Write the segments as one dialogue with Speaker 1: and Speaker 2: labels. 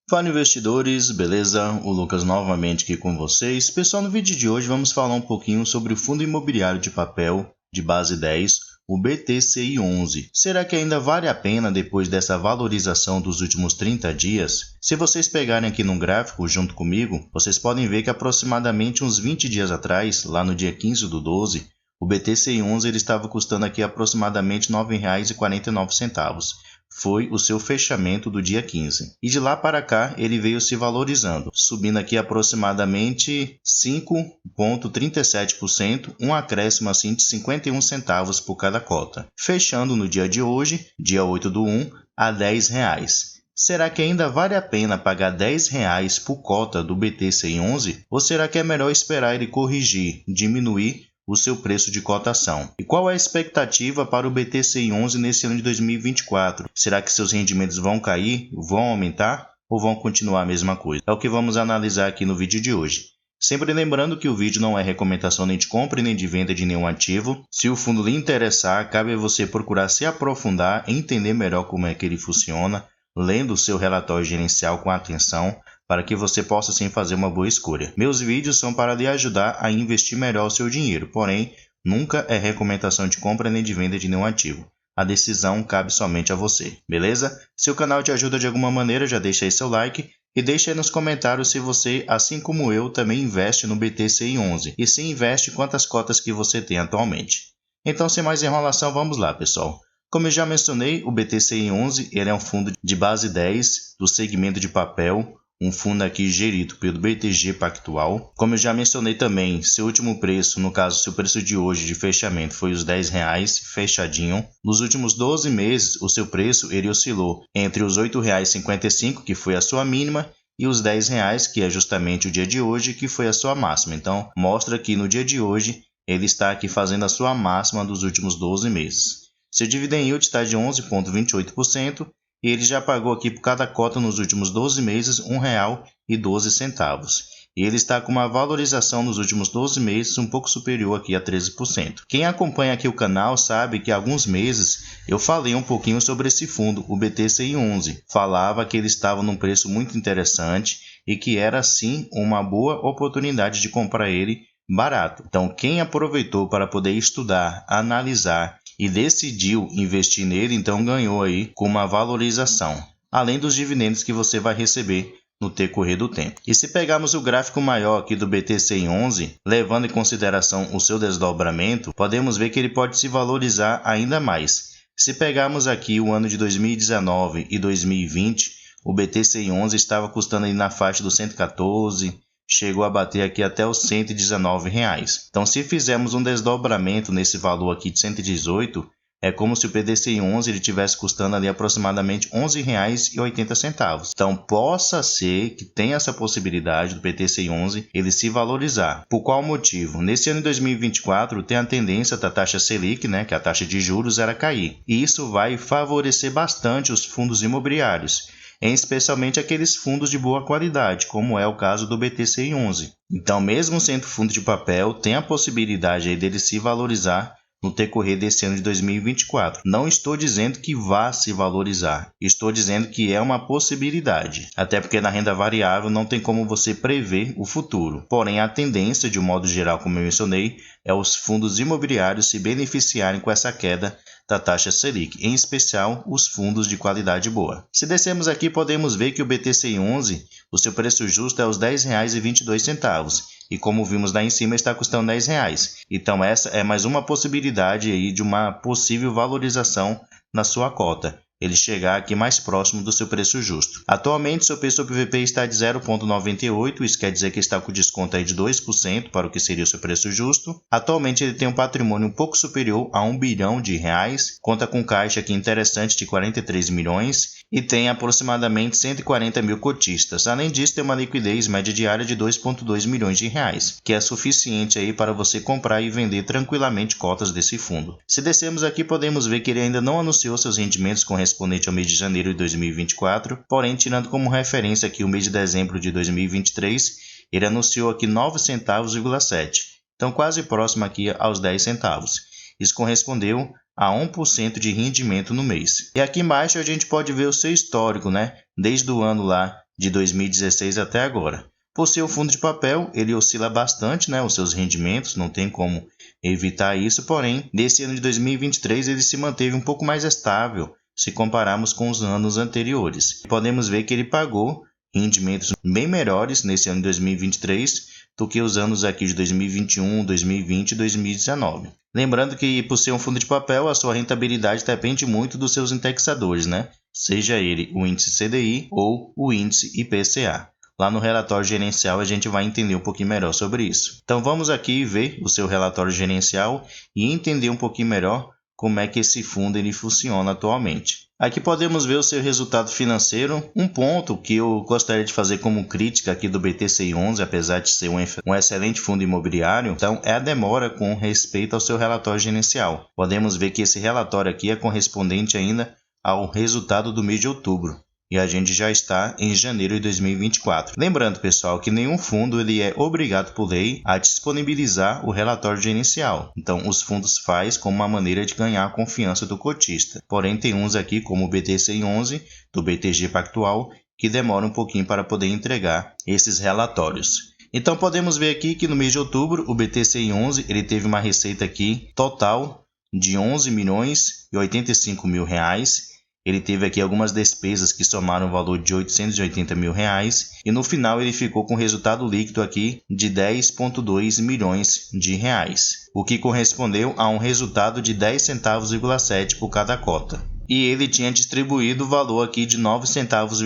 Speaker 1: Fala investidores, beleza? O Lucas novamente aqui com vocês. Pessoal, no vídeo de hoje vamos falar um pouquinho sobre o fundo imobiliário de papel de base 10, o BTCI11. Será que ainda vale a pena depois dessa valorização dos últimos 30 dias? Se vocês pegarem aqui no gráfico junto comigo, vocês podem ver que aproximadamente uns 20 dias atrás, lá no dia 15/12, o BTCI11 ele estava custando aqui aproximadamente R$ 9,49. Foi o seu fechamento do dia 15. E de lá para cá, ele veio se valorizando, subindo aqui aproximadamente 5,37%, um acréscimo assim de 51 centavos por cada cota, fechando no dia de hoje, dia 8/1, a R$ 10. Será que ainda vale a pena pagar R$ 10 por cota do BTCI11? Ou será que é melhor esperar ele corrigir, diminuir o seu preço de cotação? E qual é a expectativa para o BTCI11 nesse ano de 2024? Será que seus rendimentos vão cair, vão aumentar ou vão continuar a mesma coisa? É o que vamos analisar aqui no vídeo de hoje. Sempre lembrando que o vídeo não é recomendação nem de compra nem de venda de nenhum ativo. Se o fundo lhe interessar, cabe a você procurar se aprofundar, entender melhor como é que ele funciona, lendo o seu relatório gerencial com atenção, para que você possa sim fazer uma boa escolha. Meus vídeos são para lhe ajudar a investir melhor o seu dinheiro, porém, nunca é recomendação de compra nem de venda de nenhum ativo. A decisão cabe somente a você, beleza? Se o canal te ajuda de alguma maneira, já deixa aí seu like e deixa aí nos comentários se você, assim como eu, também investe no BTCI11 e se investe quantas cotas que você tem atualmente. Então, sem mais enrolação, vamos lá, pessoal. Como eu já mencionei, o BTCI11 ele é um fundo de base 10 do segmento de papel, um fundo aqui gerido pelo BTG Pactual. Como eu já mencionei também, seu último preço, no caso, seu preço de hoje de fechamento foi os R$ 10 fechadinho. Nos últimos 12 meses, o seu preço ele oscilou entre os R$ 8,55, que foi a sua mínima, e os R$ 10, que é justamente o dia de hoje, que foi a sua máxima. Então, mostra que no dia de hoje, ele está aqui fazendo a sua máxima dos últimos 12 meses. Seu dividend yield está de 11,28%. E ele já pagou aqui por cada cota nos últimos 12 meses R$ 1,12. E ele está com uma valorização nos últimos 12 meses um pouco superior aqui a 13%. Quem acompanha aqui o canal sabe que há alguns meses eu falei um pouquinho sobre esse fundo, o BTCI11. Falava que ele estava num preço muito interessante e que era sim uma boa oportunidade de comprar ele barato. Então quem aproveitou para poder estudar, analisar e decidiu investir nele, então ganhou aí com uma valorização, além dos dividendos que você vai receber no decorrer do tempo. E se pegarmos o gráfico maior aqui do BTCI11, levando em consideração o seu desdobramento, podemos ver que ele pode se valorizar ainda mais. Se pegarmos aqui o ano de 2019 e 2020, o BTCI11 estava custando aí na faixa dos 114, chegou a bater aqui até os R$ 119. Então, se fizermos um desdobramento nesse valor aqui de 118, é como se o BTCI11 ele tivesse custando ali aproximadamente R$ 11,80. Então, possa ser que tenha essa possibilidade do BTCI11 ele se valorizar. Por qual motivo? Nesse ano de 2024, tem a tendência da taxa Selic, que é a taxa de juros, era cair. E isso vai favorecer bastante os fundos imobiliários, especialmente aqueles fundos de boa qualidade, como é o caso do BTCI11. Então, mesmo sendo fundo de papel, tem a possibilidade aí dele se valorizar no decorrer desse ano de 2024. Não estou dizendo que vá se valorizar, estou dizendo que é uma possibilidade, até porque na renda variável não tem como você prever o futuro. Porém, a tendência, de um modo geral, como eu mencionei, é os fundos imobiliários se beneficiarem com essa queda da taxa Selic, em especial os fundos de qualidade boa. Se descermos aqui, podemos ver que o BTCI11, o seu preço justo é os R$ 10,22, e como vimos lá em cima, está custando R$ 10. Então essa é mais uma possibilidade aí de uma possível valorização na sua cota, ele chegar aqui mais próximo do seu preço justo. Atualmente, seu preço sobre PVP está de 0,98, isso quer dizer que está com desconto aí de 2% para o que seria o seu preço justo. Atualmente, ele tem um patrimônio um pouco superior a R$ 1 bilhão, conta com caixa aqui interessante de 43 milhões e tem aproximadamente 140 mil cotistas. Além disso, tem uma liquidez média diária de 2,2 milhões de reais, que é suficiente aí para você comprar e vender tranquilamente cotas desse fundo. Se descermos aqui, podemos ver que ele ainda não anunciou seus rendimentos correspondente ao mês de janeiro de 2024, porém, tirando como referência aqui o mês de dezembro de 2023, ele anunciou aqui 9 centavos,7, então quase próximo aqui aos 10 centavos. Isso correspondeu a 1% de rendimento no mês. E aqui embaixo a gente pode ver o seu histórico, desde o ano lá de 2016 até agora. Por ser um fundo de papel, ele oscila bastante, né, os seus rendimentos, não tem como evitar isso, porém, nesse ano de 2023 ele se manteve um pouco mais estável se compararmos com os anos anteriores. Podemos ver que ele pagou rendimentos bem melhores nesse ano de 2023 do que os anos aqui de 2021, 2020 e 2019. Lembrando que, por ser um fundo de papel, a sua rentabilidade depende muito dos seus indexadores, né? Seja ele o índice CDI ou o índice IPCA. Lá no relatório gerencial a gente vai entender um pouquinho melhor sobre isso. Então vamos aqui ver o seu relatório gerencial e entender um pouquinho melhor como é que esse fundo ele funciona atualmente. Aqui podemos ver o seu resultado financeiro. Um ponto que eu gostaria de fazer como crítica aqui do BTCI11, apesar de ser um excelente fundo imobiliário, então é a demora com respeito ao seu relatório gerencial. Podemos ver que esse relatório aqui é correspondente ainda ao resultado do mês de outubro. E a gente já está em janeiro de 2024. Lembrando, pessoal, que nenhum fundo ele é obrigado por lei a disponibilizar o relatório gerencial. Então, os fundos fazem como uma maneira de ganhar a confiança do cotista. Porém, tem uns aqui, como o BTCI11, do BTG Pactual, que demoram um pouquinho para poder entregar esses relatórios. Então, podemos ver aqui que no mês de outubro, o BTCI11 ele teve uma receita aqui total de 11 milhões e 85 mil reais. Ele teve aqui algumas despesas que somaram o valor de 880 mil reais e no final ele ficou com resultado líquido aqui de 10,2 milhões de reais, o que correspondeu a um resultado de 10,7 centavos por cada cota. E ele tinha distribuído o valor aqui de 9,7 centavos.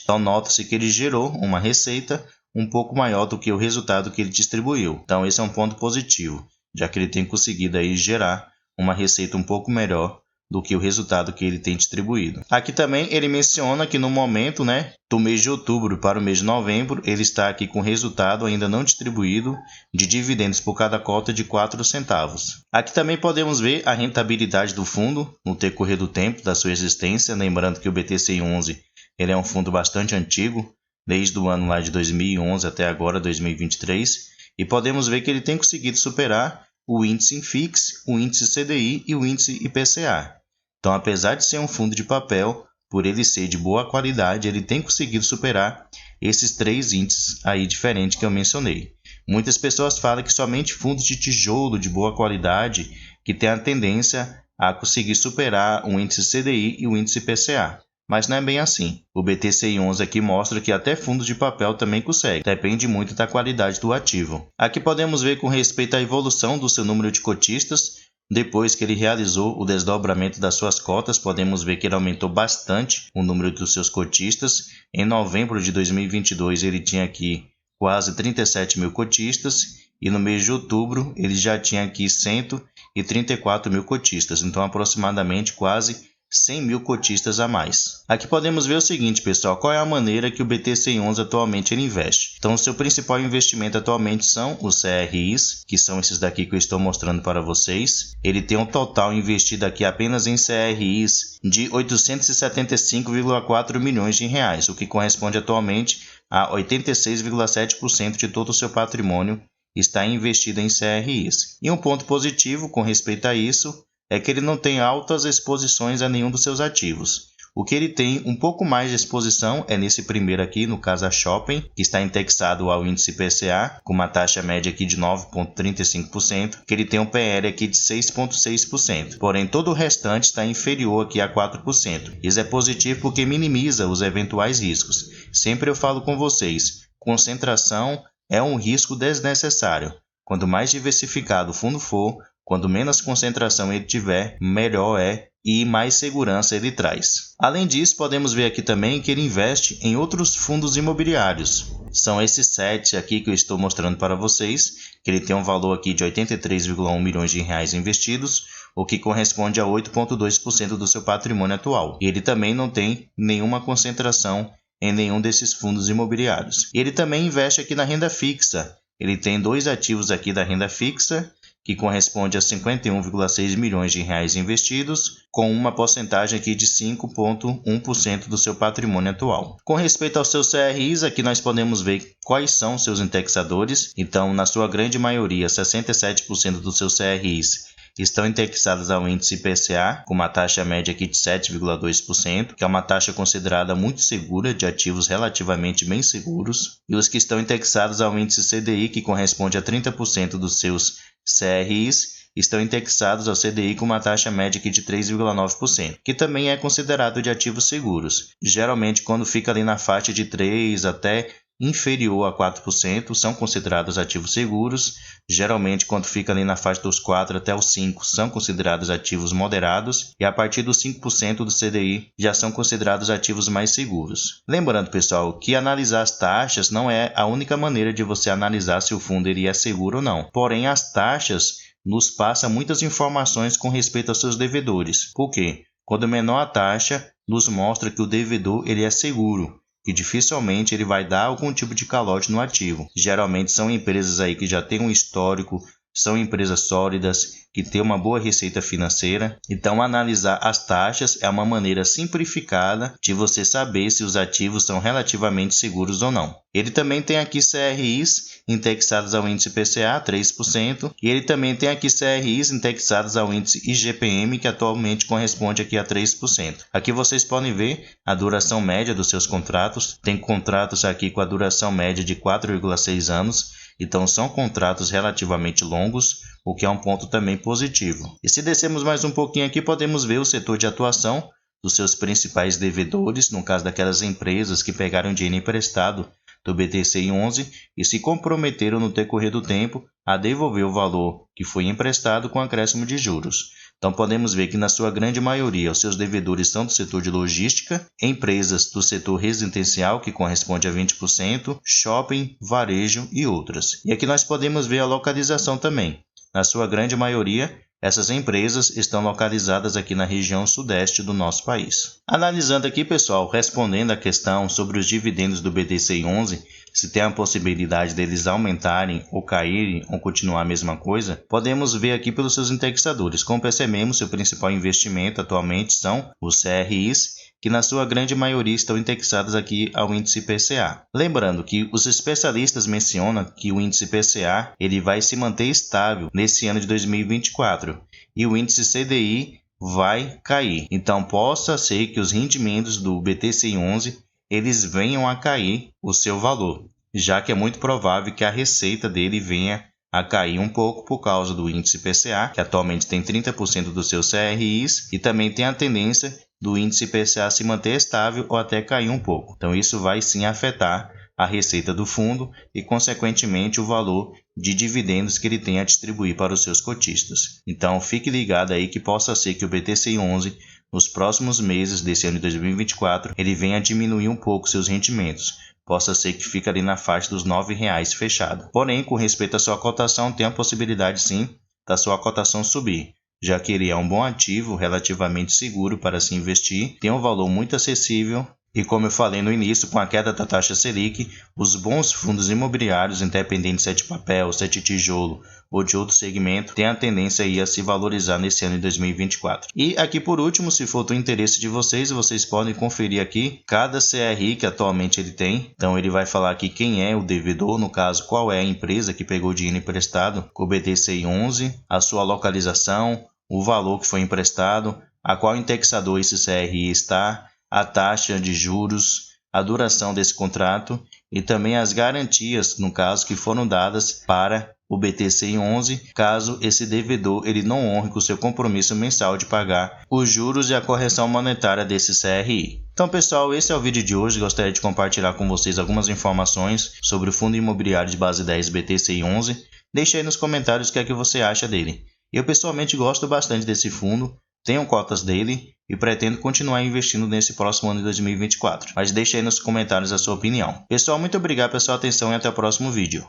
Speaker 1: Então nota-se que ele gerou uma receita um pouco maior do que o resultado que ele distribuiu. Então esse é um ponto positivo, já que ele tem conseguido aí gerar uma receita um pouco melhor do que o resultado que ele tem distribuído. Aqui também ele menciona que no momento, do mês de outubro para o mês de novembro, ele está aqui com resultado ainda não distribuído de dividendos por cada cota de 4 centavos. Aqui também podemos ver a rentabilidade do fundo no decorrer do tempo da sua existência, lembrando que o BTCI11 ele é um fundo bastante antigo, desde o ano lá de 2011 até agora, 2023, e podemos ver que ele tem conseguido superar o índice INFIX, o índice CDI e o índice IPCA. Então, apesar de ser um fundo de papel, por ele ser de boa qualidade, ele tem conseguido superar esses 3 índices aí diferentes que eu mencionei. Muitas pessoas falam que somente fundos de tijolo de boa qualidade que tem a tendência a conseguir superar o índice CDI e o índice IPCA. Mas não é bem assim. O BTCI11 aqui mostra que até fundos de papel também consegue. Depende muito da qualidade do ativo. Aqui podemos ver com respeito à evolução do seu número de cotistas. Depois que ele realizou o desdobramento das suas cotas, podemos ver que ele aumentou bastante o número dos seus cotistas. Em novembro de 2022, ele tinha aqui quase 37 mil cotistas e no mês de outubro ele já tinha aqui 134 mil cotistas, então aproximadamente quase 100 mil cotistas a mais. Aqui podemos ver o seguinte, pessoal, qual é a maneira que o BTCI11 atualmente ele investe. Então, o seu principal investimento atualmente são os CRIs, que são esses daqui que eu estou mostrando para vocês. Ele tem um total investido aqui apenas em CRIs de 875,4 milhões de reais, o que corresponde atualmente a 86,7% de todo o seu patrimônio está investido em CRIs. E um ponto positivo com respeito a isso é que ele não tem altas exposições a nenhum dos seus ativos. O que ele tem um pouco mais de exposição é nesse primeiro aqui, no caso a Shopping, que está indexado ao índice IPCA, com uma taxa média aqui de 9,35%, que ele tem um PL aqui de 6,6%. Porém, todo o restante está inferior aqui a 4%. Isso é positivo porque minimiza os eventuais riscos. Sempre eu falo com vocês, concentração é um risco desnecessário. Quanto mais diversificado o fundo for, quanto menos concentração ele tiver, melhor é e mais segurança ele traz. Além disso, podemos ver aqui também que ele investe em outros fundos imobiliários. São esses 7 aqui que eu estou mostrando para vocês, que ele tem um valor aqui de 83,1 milhões de reais investidos, o que corresponde a 8,2% do seu patrimônio atual. Ele também não tem nenhuma concentração em nenhum desses fundos imobiliários. Ele também investe aqui na renda fixa. Ele tem 2 ativos aqui da renda fixa, que corresponde a 51,6 milhões de reais investidos, com uma porcentagem aqui de 5,1% do seu patrimônio atual. Com respeito aos seus CRIs, aqui nós podemos ver quais são seus indexadores. Então, na sua grande maioria, 67% dos seus CRIs estão indexadas ao índice IPCA, com uma taxa média aqui de 7,2%, que é uma taxa considerada muito segura, de ativos relativamente bem seguros, e os que estão indexados ao índice CDI, que corresponde a 30% dos seus CRIs, estão indexados ao CDI com uma taxa média aqui de 3,9%, que também é considerado de ativos seguros. Geralmente, quando fica ali na faixa de 3 até inferior a 4%, são considerados ativos seguros. Geralmente, quando fica ali na faixa dos 4 até os 5, são considerados ativos moderados. E a partir dos 5% do CDI, já são considerados ativos mais seguros. Lembrando, pessoal, que analisar as taxas não é a única maneira de você analisar se o fundo é seguro ou não. Porém, as taxas nos passa muitas informações com respeito aos seus devedores. Por quê? Quando menor a taxa, nos mostra que o devedor ele é seguro, que dificilmente ele vai dar algum tipo de calote no ativo. Geralmente são empresas aí que já têm um histórico, são empresas sólidas, que têm uma boa receita financeira. Então, analisar as taxas é uma maneira simplificada de você saber se os ativos são relativamente seguros ou não. Ele também tem aqui CRIs indexados ao índice IPCA, 3%, e ele também tem aqui CRIs indexados ao índice IGPM, que atualmente corresponde aqui a 3%. Aqui vocês podem ver a duração média dos seus contratos. Tem contratos aqui com a duração média de 4,6 anos, então são contratos relativamente longos, o que é um ponto também positivo. E se descermos mais um pouquinho aqui, podemos ver o setor de atuação dos seus principais devedores, no caso daquelas empresas que pegaram dinheiro emprestado do BTCI-11 e se comprometeram no decorrer do tempo a devolver o valor que foi emprestado com acréscimo de juros. Então podemos ver que na sua grande maioria os seus devedores são do setor de logística, empresas do setor residencial, que corresponde a 20%, shopping, varejo e outras. E aqui nós podemos ver a localização também. Na sua grande maioria, essas empresas estão localizadas aqui na região sudeste do nosso país. Analisando aqui, pessoal, respondendo a questão sobre os dividendos do BTCI-11, se tem a possibilidade deles aumentarem ou caírem ou continuar a mesma coisa, podemos ver aqui pelos seus indexadores. Como percebemos, seu principal investimento atualmente são os CRIs, que na sua grande maioria estão indexados aqui ao índice IPCA. Lembrando que os especialistas mencionam que o índice IPCA ele vai se manter estável nesse ano de 2024 e o índice CDI vai cair. Então, possa ser que os rendimentos do BTCI-11 eles venham a cair o seu valor, já que é muito provável que a receita dele venha a cair um pouco por causa do índice IPCA, que atualmente tem 30% dos seus CRIs, e também tem a tendência do índice IPCA se manter estável ou até cair um pouco. Então isso vai sim afetar a receita do fundo e, consequentemente, o valor de dividendos que ele tem a distribuir para os seus cotistas. Então fique ligado aí que possa ser que o BTCI-11 nos próximos meses desse ano de 2024 ele venha a diminuir um pouco seus rendimentos. Possa ser que fique ali na faixa dos R$ 9,00 fechado. Porém, com respeito à sua cotação, tem a possibilidade sim da sua cotação subir, já que ele é um bom ativo relativamente seguro para se investir, tem um valor muito acessível e, como eu falei no início, com a queda da taxa Selic, os bons fundos imobiliários, independente se é de papel, se é de tijolo ou de outro segmento, têm a tendência aí a se valorizar nesse ano de 2024. E aqui por último, se for do interesse de vocês, vocês podem conferir aqui cada CRI que atualmente ele tem. Então ele vai falar aqui quem é o devedor, no caso qual é a empresa que pegou o dinheiro emprestado com o BTCI-11, a sua localização, o valor que foi emprestado, a qual indexador esse CRI está, a taxa de juros, a duração desse contrato e também as garantias, no caso, que foram dadas para o BTCI-11, caso esse devedor ele não honre com o seu compromisso mensal de pagar os juros e a correção monetária desse CRI. Então, pessoal, esse é o vídeo de hoje. Gostaria de compartilhar com vocês algumas informações sobre o Fundo Imobiliário de Base 10 BTCI-11. Deixe aí nos comentários o que é que você acha dele. Eu pessoalmente gosto bastante desse fundo, tenho cotas dele e pretendo continuar investindo nesse próximo ano de 2024. Mas deixe aí nos comentários a sua opinião. Pessoal, muito obrigado pela sua atenção e até o próximo vídeo.